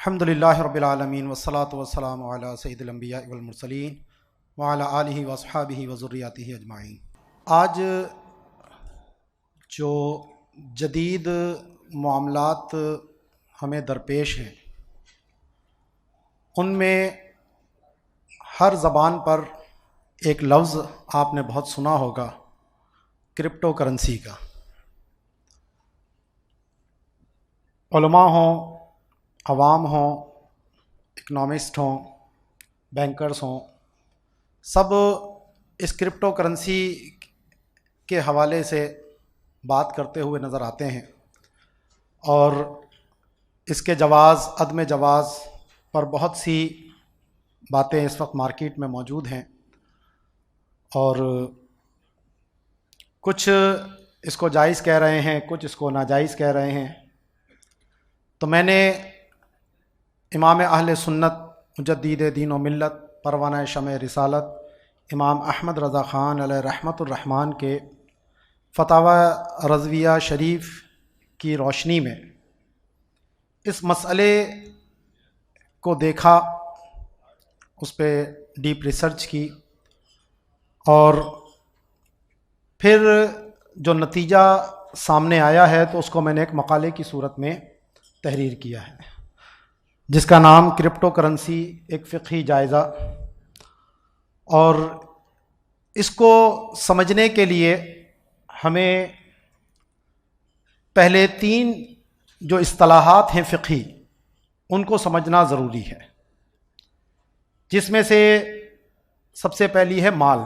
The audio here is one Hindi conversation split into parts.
अल्हम्दुलिल्लाहि रब्बिल आलमीन वस्सलातु वस्सलामु अला सय्यिदिल अंबिया वल मुरसलीन व अला आलिहि व अस्हाबिहि व ज़ुर्रिय्यतिहि अजमाइन। आज जो जदीद मामलात हमें दरपेश हैं उनमें हर ज़बान पर एक लफ्ज़ आपने बहुत सुना होगा, क्रिप्टो करेंसी का। उलमा हों, अवाम हों, इकनॉमिस्ट हों, बैंकर्स हों, सब इस क्रिप्टो करेंसी के हवाले से बात करते हुए नज़र आते हैं और इसके जवाज़ अदम जवाज़ पर बहुत सी बातें इस वक्त मार्केट में मौजूद हैं और कुछ इसको जायज़ कह रहे हैं, कुछ इसको नाजायज़ कह रहे हैं। तो मैंने इमाम अहले सुन्नत मुजद्दिद दीन व मिल्लत परवाना शमे रिसालत इमाम अहमद रज़ा ख़ान अलैहि रहमतुर रहमान के फ़तावा रज़विया शरीफ की रोशनी में इस मसले को देखा, उस पर डीप रिसर्च की और फिर जो नतीजा सामने आया है तो उसको मैंने एक मकाले की सूरत में तहरीर किया है, जिसका नाम क्रिप्टो करेंसी एक फ़िक़ही जायज़ा। और इसको समझने के लिए हमें पहले तीन जो इस्तिलाहात हैं फ़िक़ही उनको समझना ज़रूरी है, जिसमें से सबसे पहली है माल।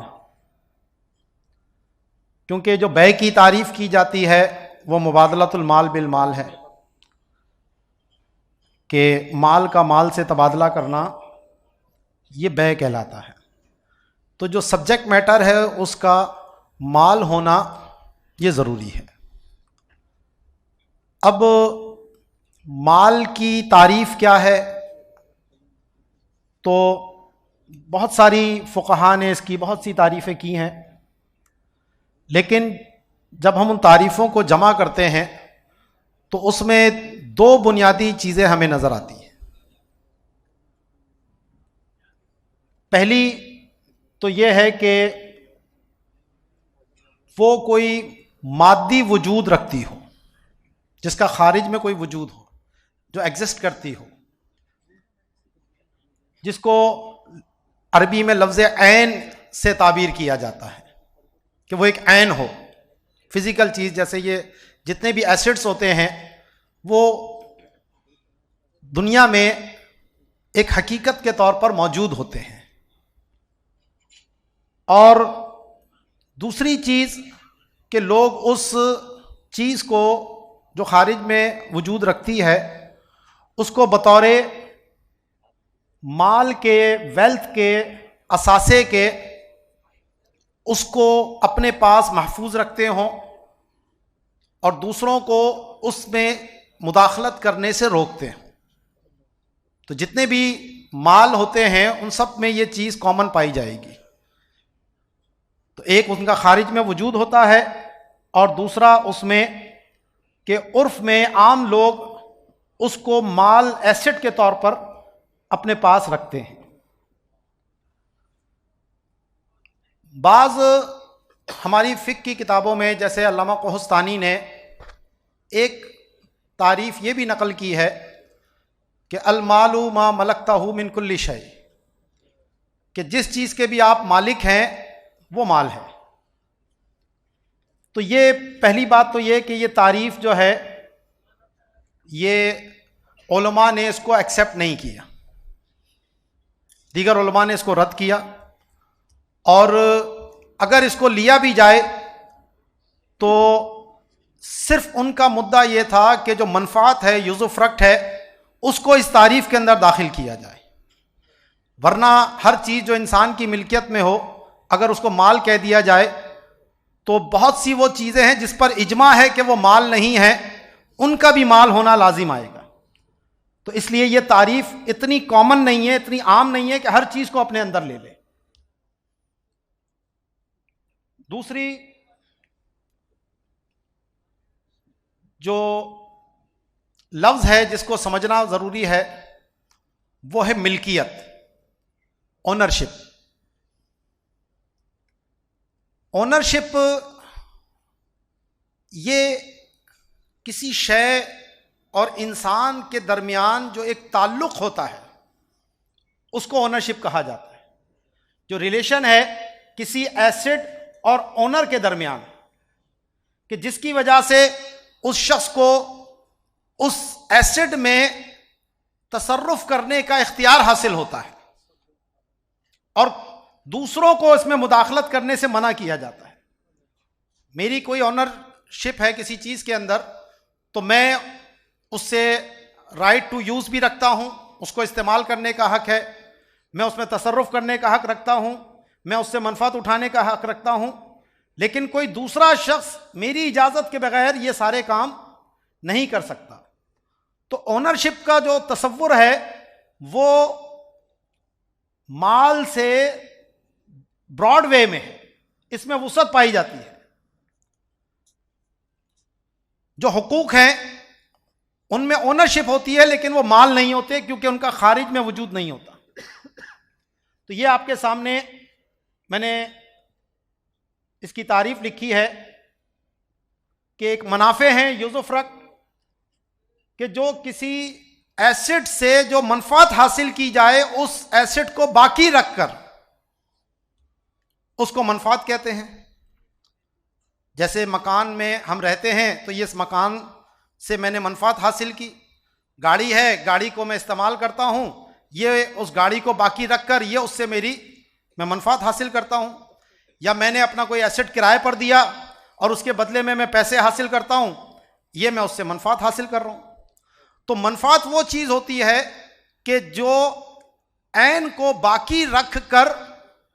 क्योंकि जो बै की तारीफ़ की जाती है वो मुबादलतुल माल बिल माल है कि माल का माल से तबादला करना, ये बै कहलाता है। तो जो सब्जेक्ट मैटर है उसका माल होना ये ज़रूरी है। अब माल की तारीफ़ क्या है, तो बहुत सारी फ़ुक़हा ने इसकी बहुत सी तारीफ़ें की हैं, लेकिन जब हम उन तारीफ़ों को जमा करते हैं तो उसमें दो बुनियादी चीज़ें हमें नज़र आती हैं। पहली तो ये है कि वो कोई मादी वजूद रखती हो, जिसका खारिज में कोई वजूद हो, जो एग्जिस्ट करती हो, जिसको अरबी में लफ्ज़ ऐन से ताबीर किया जाता है कि वो एक ऐन हो, फिज़िकल चीज़। जैसे ये जितने भी एसेट्स होते हैं वो दुनिया में एक हकीकत के तौर पर मौजूद होते हैं। और दूसरी चीज़ कि लोग उस चीज़ को जो खारिज में वजूद रखती है उसको बतौरे माल के, वेल्थ के, असासे के, उसको अपने पास महफूज रखते हों और दूसरों को उसमें मुदाखलत करने से रोकते हैं। तो जितने भी माल होते हैं उन सब में ये चीज़ कॉमन पाई जाएगी। तो एक उनका खारिज में वजूद होता है और दूसरा उसमें कि उर्फ में आम लोग उसको माल, एसेट के तौर पर अपने पास रखते हैं। बाज़ हमारी फ़िक़्ह की किताबों में जैसे अल्लामा कोहस्तानी ने एक तारीफ़ ये भी नकल की है कि अलमालु मा मलकताहु मिन कुल्ली शै, कि जिस चीज़ के भी आप मालिक हैं वो माल है। तो ये पहली बात तो ये कि ये तारीफ़ जो है ये उलमा ने इसको एक्सेप्ट नहीं किया, दीगर उलमा ने इसको रद्द किया। और अगर इसको लिया भी जाए तो सिर्फ उनका मुद्दा ये था कि जो मनफ़ात है, युज़ुफ़्रक्ट है, उसको इस तारीफ़ के अंदर दाखिल किया जाए। वरना हर चीज़ जो इंसान की मिल्कियत में हो अगर उसको माल कह दिया जाए तो बहुत सी वो चीज़ें हैं जिस पर इजमा है कि वो माल नहीं है, उनका भी माल होना लाजिम आएगा। तो इसलिए ये तारीफ़ इतनी कॉमन नहीं है, इतनी आम नहीं है कि हर चीज़ को अपने अंदर ले ले। दूसरी जो लफ्ज़ है जिसको समझना ज़रूरी है वो है मिल्कियत, ओनरशिप। ओनरशिप ये किसी शय और इंसान के दरमियान जो एक ताल्लुक होता है उसको ओनरशिप कहा जाता है। जो रिलेशन है किसी एसेट और ओनर के दरमियान, कि जिसकी वजह से उस शख्स को उस एसेट में तसर्रुफ करने का इख्तियार हासिल होता है और दूसरों को इसमें मुदाखलत करने से मना किया जाता है। मेरी कोई ओनरशिप है किसी चीज़ के अंदर, तो मैं उससे राइट टू यूज़ भी रखता हूँ, उसको इस्तेमाल करने का हक है, मैं उसमें तसर्रुफ करने का हक रखता हूँ, मैं उससे मनफात उठाने का हक रखता हूँ। लेकिन कोई दूसरा शख्स मेरी इजाज़त के बगैर ये सारे काम नहीं कर सकता। तो ओनरशिप का जो तसव्वुर है वो माल से ब्रॉड वे में है, इसमें वुसअत पाई जाती है। जो हुकूक हैं उनमें ओनरशिप होती है लेकिन वो माल नहीं होते, क्योंकि उनका खारिज में वजूद नहीं होता। तो ये आपके सामने मैंने इसकी तारीफ लिखी है कि एक मुनाफे हैं युज़ुफ़रक, कि जो किसी एसेट से जो मनफात हासिल की जाए उस एसेट को बाकी रखकर उसको मनफात कहते हैं। जैसे मकान में हम रहते हैं तो ये इस मकान से मैंने मनफात हासिल की। गाड़ी है, गाड़ी को मैं इस्तेमाल करता हूं, ये उस गाड़ी को बाकी रखकर ये उससे मैं मनफात हासिल करता हूं। या मैंने अपना कोई एसेट किराए पर दिया और उसके बदले में मैं पैसे हासिल करता हूं, ये मैं उससे मनफात हासिल कर रहा हूं। तो मनफात वो चीज होती है कि जो ऐन को बाकी रख कर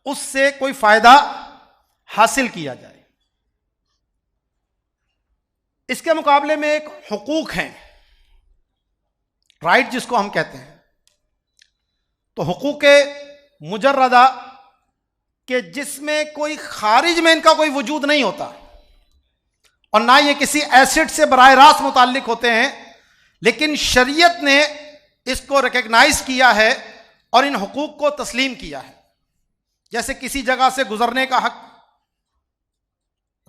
उससे कोई फायदा हासिल किया जाए। इसके मुकाबले में एक हुकूक है, राइट जिसको हम कहते हैं। तो हुकूक मुजर्रदा कि जिसमें कोई खारिज में इनका कोई वजूद नहीं होता और ना ये किसी एसेट से बराह रास्त मुताल्लिक होते हैं, लेकिन शरीयत ने इसको रिकग्नाइज किया है और इन हुकूक को तस्लीम किया है। जैसे किसी जगह से गुजरने का हक,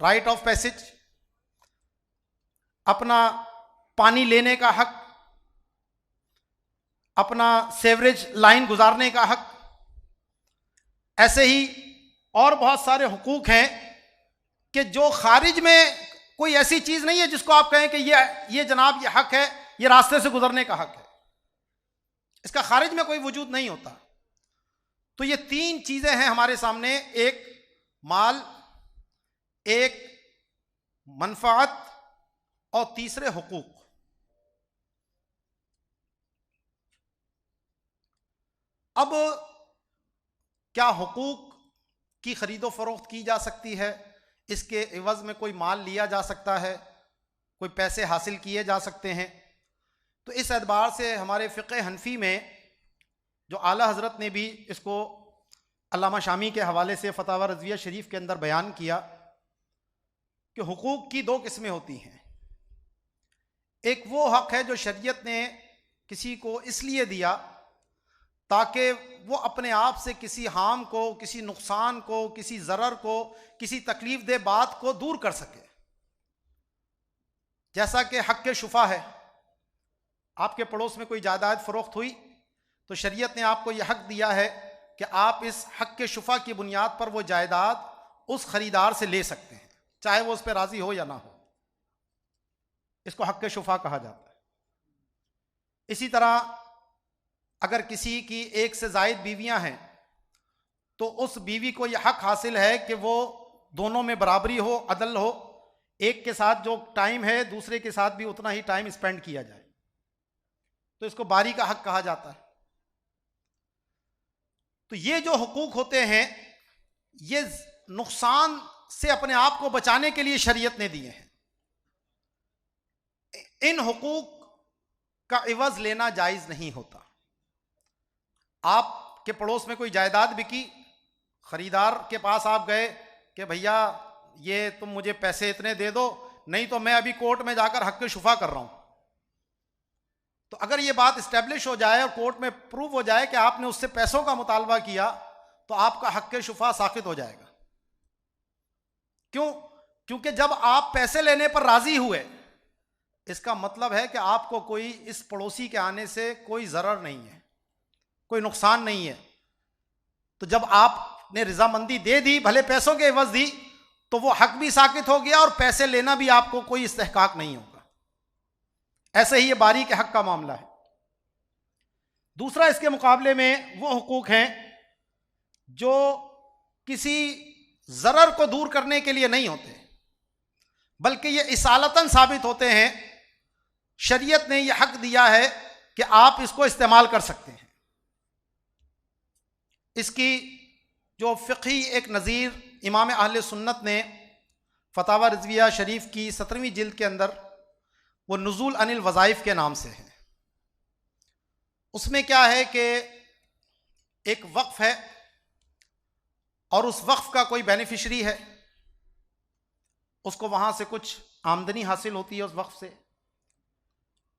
राइट ऑफ पैसेज, अपना पानी लेने का हक, अपना सेवरेज लाइन गुजारने का हक, ऐसे ही और बहुत सारे हुकूक हैं कि जो खारिज में कोई ऐसी चीज नहीं है जिसको आप कहें कि ये जनाब ये हक है, ये रास्ते से गुजरने का हक है, इसका खारिज में कोई वजूद नहीं होता। तो ये तीन चीजें हैं हमारे सामने, एक माल, एक मनफात और तीसरे हुकूक। अब क्या हुकूक की खरीदो फरोख्त की जा सकती है, इसके एवज में कोई माल लिया जा सकता है, कोई पैसे हासिल किए जा सकते हैं? तो इस एतबार से हमारे फ़िक़्ह हनफी में जो आला हज़रत ने भी इसको अल्लामा शामी के हवाले से फ़तावा रज़विया शरीफ के अंदर बयान किया कि हुकूक की दो किस्में होती हैं। एक वो हक़ है जो शरीयत ने किसी को इसलिए दिया ताकि वो अपने आप से किसी हार्म को, किसी नुकसान को, किसी ज़रर को, किसी तकलीफ दे बात को दूर कर सके। जैसा कि हक़ शुफ़ा है, आपके पड़ोस में कोई जायदाद फ़रोख्त हुई तो शरीयत ने आपको यह हक़ दिया है कि आप इस हक़ शुफ़ा की बुनियाद पर वो जायदाद उस ख़रीदार से ले सकते हैं, चाहे वो उस पर राज़ी हो या ना हो। इसको हक़ शुफ़ा कहा जाता है। इसी तरह अगर किसी की एक से ज़ायद बीवियां हैं तो उस बीवी को यह हक़ हासिल है कि वो दोनों में बराबरी हो, अदल हो, एक के साथ जो टाइम है दूसरे के साथ भी उतना ही टाइम स्पेंड किया जाए। तो इसको बारी का हक़ कहा जाता है। तो ये जो हुकूक होते हैं ये नुकसान से अपने आप को बचाने के लिए शरीयत ने दिए हैं। इन हुकूक का इवज़ लेना जायज़ नहीं होता। आपके पड़ोस में कोई जायदाद बिकी, खरीदार के पास आप गए कि भैया ये तुम मुझे पैसे इतने दे दो, नहीं तो मैं अभी कोर्ट में जाकर हक़ शुफ़ा कर रहा हूं। तो अगर ये बात इस्टेब्लिश हो जाए और कोर्ट में प्रूव हो जाए कि आपने उससे पैसों का मुतालबा किया, तो आपका हक़ शुफा साक़ित हो जाएगा। क्यों? क्योंकि जब आप पैसे लेने पर राजी हुए, इसका मतलब है कि आपको कोई इस पड़ोसी के आने से कोई ज़रर नहीं है, कोई नुकसान नहीं है। तो जब आपने रजामंदी दे दी, भले पैसों के एवज दी, तो वो हक भी साकित हो गया और पैसे लेना भी आपको कोई इस्तेहकाक नहीं होगा। ऐसे ही ये बारी के हक का मामला है। दूसरा, इसके मुकाबले में वो हुकूक हैं जो किसी ज़रर को दूर करने के लिए नहीं होते, बल्कि ये इसालतन साबित होते हैं। शरीयत ने यह हक दिया है कि आप इसको इस्तेमाल कर सकते हैं। इसकी जो फ़िक़ही एक नज़ीर इमाम अहले सुन्नत ने फतावा रिज़विया शरीफ की 17वीं जिल्द के अंदर, वो नुज़ूल अनिल वज़ाइफ के नाम से है। उसमें क्या है कि एक वक्फ़ है और उस वक्फ़ का कोई बेनिफिशरी है, उसको वहाँ से कुछ आमदनी हासिल होती है उस वक्फ़ से,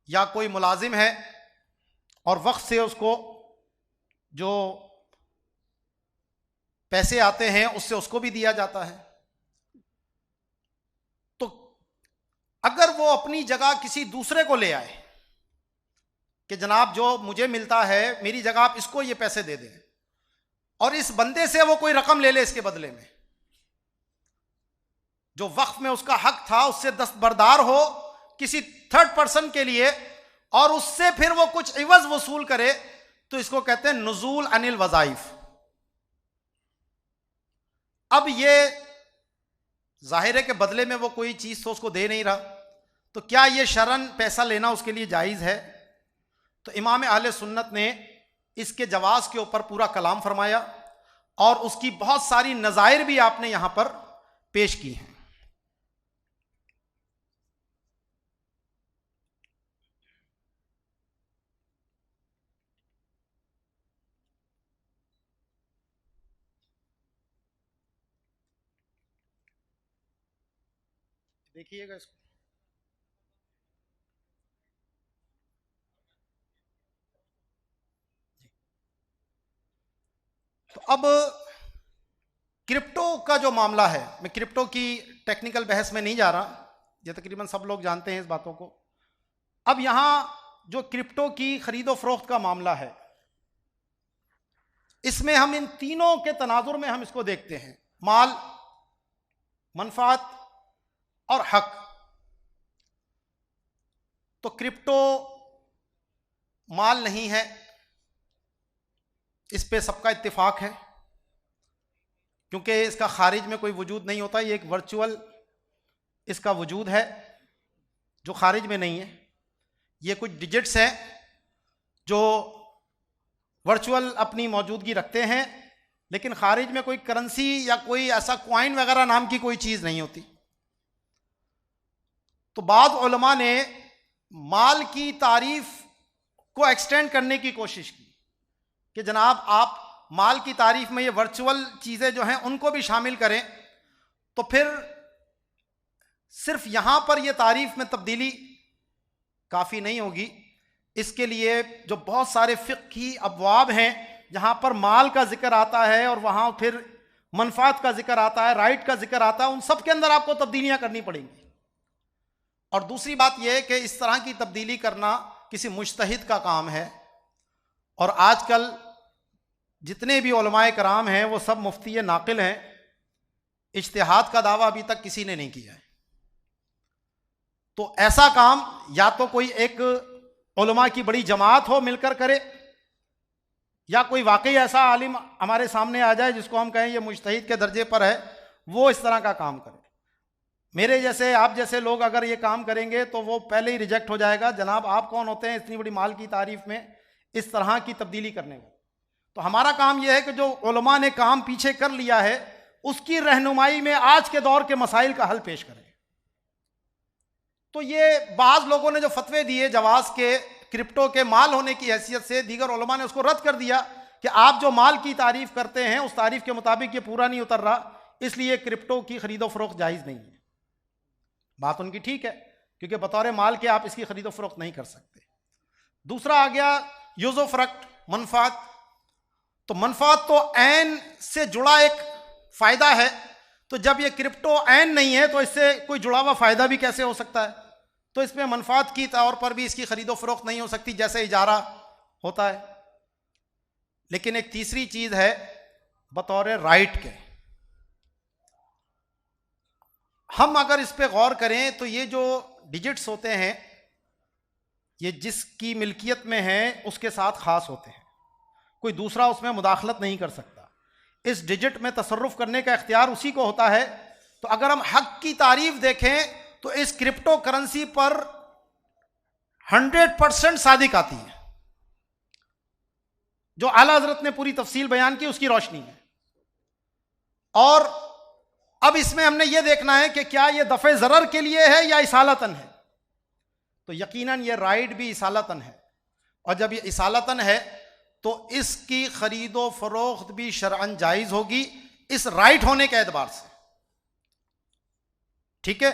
या कोई मुलाजिम है और वक्फ़ से उसको जो पैसे आते हैं उससे उसको भी दिया जाता है। तो अगर वो अपनी जगह किसी दूसरे को ले आए कि जनाब जो मुझे मिलता है मेरी जगह आप इसको ये पैसे दे दें, और इस बंदे से वो कोई रकम ले ले इसके बदले में, जो वक्फ में उसका हक था उससे दस्तबरदार हो किसी थर्ड पर्सन के लिए, और उससे फिर वो कुछ इवज वसूल करे, तो इसको कहते हैं नुज़ूल अनिल वज़ाइफ। अब ये जाहिर है कि बदले में वो कोई चीज़ तो उसको दे नहीं रहा, तो क्या ये शरन पैसा लेना उसके लिए जायज़ है? तो इमाम अहले सुन्नत ने इसके जवाज़ के ऊपर पूरा कलाम फरमाया और उसकी बहुत सारी नज़ायर भी आपने यहाँ पर पेश की हैं। देखिएगा इसको। तो अब क्रिप्टो का जो मामला है, मैं क्रिप्टो की टेक्निकल बहस में नहीं जा रहा, ये तकरीबन सब लोग जानते हैं इस बातों को। अब यहाँ जो क्रिप्टो की खरीदो फरोख्त का मामला है, इसमें हम इन तीनों के तनाजुर में हम इसको देखते हैं, माल, मनफात और हक। तो क्रिप्टो माल नहीं है, इस पे सबका इत्तेफाक है, क्योंकि इसका खारिज में कोई वजूद नहीं होता, ये एक वर्चुअल इसका वजूद है जो खारिज में नहीं है। ये कुछ डिजिट्स हैं जो वर्चुअल अपनी मौजूदगी रखते हैं, लेकिन खारिज में कोई करेंसी या कोई ऐसा क्वाइन वगैरह नाम की कोई चीज़ नहीं होती। तो बाद उलमा ने माल की तारीफ को एक्सटेंड करने की कोशिश की कि जनाब आप माल की तारीफ में ये वर्चुअल चीज़ें जो हैं उनको भी शामिल करें, तो फिर सिर्फ यहाँ पर ये तारीफ में तब्दीली काफ़ी नहीं होगी। इसके लिए जो बहुत सारे फ़िक़ही अबवाब हैं जहाँ पर माल का जिक्र आता है और वहाँ फिर मनफात का जिक्र आता है, राइट का जिक्र आता है, उन सब के अंदर आपको तब्दीलियाँ करनी पड़ेंगी। और दूसरी बात यह है कि इस तरह की तब्दीली करना किसी मुज्तहिद का काम है, और आजकल जितने भी उलमाए कराम हैं वो सब मुफ्ती नाकिल हैं, इज्तिहाद का दावा अभी तक किसी ने नहीं किया है। तो ऐसा काम या तो कोई एक उलमा की बड़ी जमात हो मिलकर करे, या कोई वाकई ऐसा आलिम हमारे सामने आ जाए जिसको हम कहें ये मुज्तहिद के दर्जे पर है, वो इस तरह का काम करे। मेरे जैसे आप जैसे लोग अगर ये काम करेंगे तो वो पहले ही रिजेक्ट हो जाएगा, जनाब आप कौन होते हैं इतनी बड़ी माल की तारीफ में इस तरह की तब्दीली करने में। तो हमारा काम यह है कि जो उलमा ने काम पीछे कर लिया है उसकी रहनुमाई में आज के दौर के मसाइल का हल पेश करें। तो ये बाज़ लोगों ने जो फतवे दिए जवाज़ के क्रिप्टो के माल होने की हैसियत से, दीगर उलमा ने उसको रद्द कर दिया कि आप जो माल की तारीफ करते हैं उस तारीफ के मुताबिक ये पूरा नहीं उतर रहा, इसलिए क्रिप्टो की खरीदो फरोख्त जायज़ नहीं है। बात उनकी ठीक है, क्योंकि बतौर माल के आप इसकी खरीदो फरोख्त नहीं कर सकते। दूसरा आ गया यूज़ो फ़रक्ट, मनफात। तो मनफात तो ऐन से जुड़ा एक फ़ायदा है, तो जब ये क्रिप्टो ऐन नहीं है तो इससे कोई जुड़ा हुआ फ़ायदा भी कैसे हो सकता है? तो इसमें मनफात की तौर पर भी इसकी खरीदो फरोख्त नहीं हो सकती जैसे इजारा होता है। लेकिन एक तीसरी चीज़ है बतौर राइट के, हम अगर इस पे गौर करें तो ये जो डिजिट्स होते हैं ये जिसकी मिल्कियत में है उसके साथ ख़ास होते हैं, कोई दूसरा उसमें मुदाखलत नहीं कर सकता। इस डिजिट में तसर्रुफ करने का इख्तियार उसी को होता है। तो अगर हम हक की तारीफ देखें तो इस क्रिप्टो करेंसी पर 100% सादिक आती है। जो आला हजरत ने पूरी तफसील बयान की उसकी रोशनी में। और अब इसमें हमने यह देखना है कि क्या यह दफे जरर के लिए है या इसालतन है। तो यकीनन यह राइट भी इसालतन है, और जब यह इसालतन है तो इसकी खरीदो फरोख्त भी शरअन जायज होगी इस राइट होने के एतबार से। ठीक है,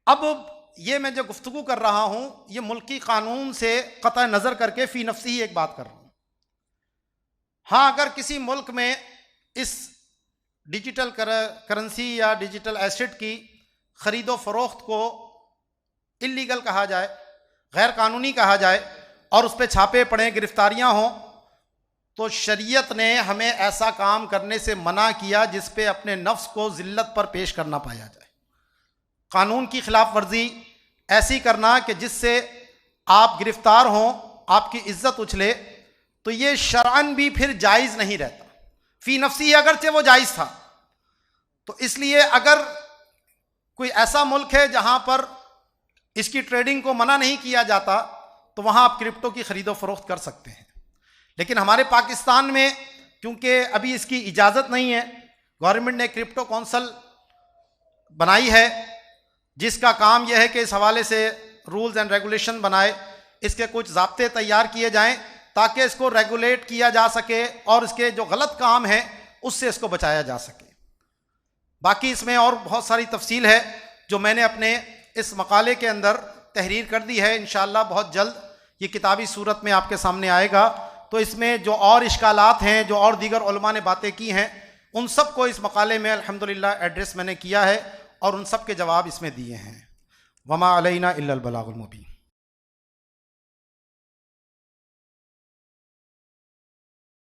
अब ये मैं जो गुफ्तगू कर रहा हूं ये मुल्की कानून से कतई नजर करके फी नफ्सी ही एक बात कर रहा हूं। हाँ, अगर किसी मुल्क में इस डिजिटल करेंसी या डिजिटल एसेट की खरीदो फरोख्त को इल्लीगल कहा जाए, गैर कानूनी कहा जाए, और उस पर छापे पड़े, गिरफ्तारियां हों, तो शरीयत ने हमें ऐसा काम करने से मना किया जिस पे अपने नफ्स को जिल्लत पर पेश करना पाया जाए। कानून की खिलाफ वर्जी ऐसी करना कि जिससे आप गिरफ्तार हों, आपकी इज्जत उछले, तो ये शरअन भी फिर जायज़ नहीं रहता। फी नफ्सी अगरचे वो जायज़ था। तो इसलिए अगर कोई ऐसा मुल्क है जहां पर इसकी ट्रेडिंग को मना नहीं किया जाता तो वहां आप क्रिप्टो की खरीदो फरोख्त कर सकते हैं। लेकिन हमारे पाकिस्तान में क्योंकि अभी इसकी इजाज़त नहीं है, गवर्नमेंट ने क्रिप्टो कौंसल बनाई है जिसका काम यह है कि इस हवाले से रूल्स एंड रेगुलेशन बनाए, इसके कुछ ज़ाब्ते तैयार किए जाएं ताकि इसको रेगुलेट किया जा सके और इसके जो गलत काम है उससे इसको बचाया जा सके। बाकी इसमें और बहुत सारी तफसील है जो मैंने अपने इस मकाले के अंदर तहरीर कर दी है। इंशाअल्लाह बहुत जल्द ये किताबी सूरत में आपके सामने आएगा। तो इसमें जो और इश्कालात हैं, जो और दीगर उलमा ने बातें की हैं, उन सब को इस मकाले में अल्हम्दुलिल्लाह एड्रेस मैंने किया है और उन सब के जवाब इसमें दिए हैं। वमा अलैना इल्लल बलागुल मुबीन।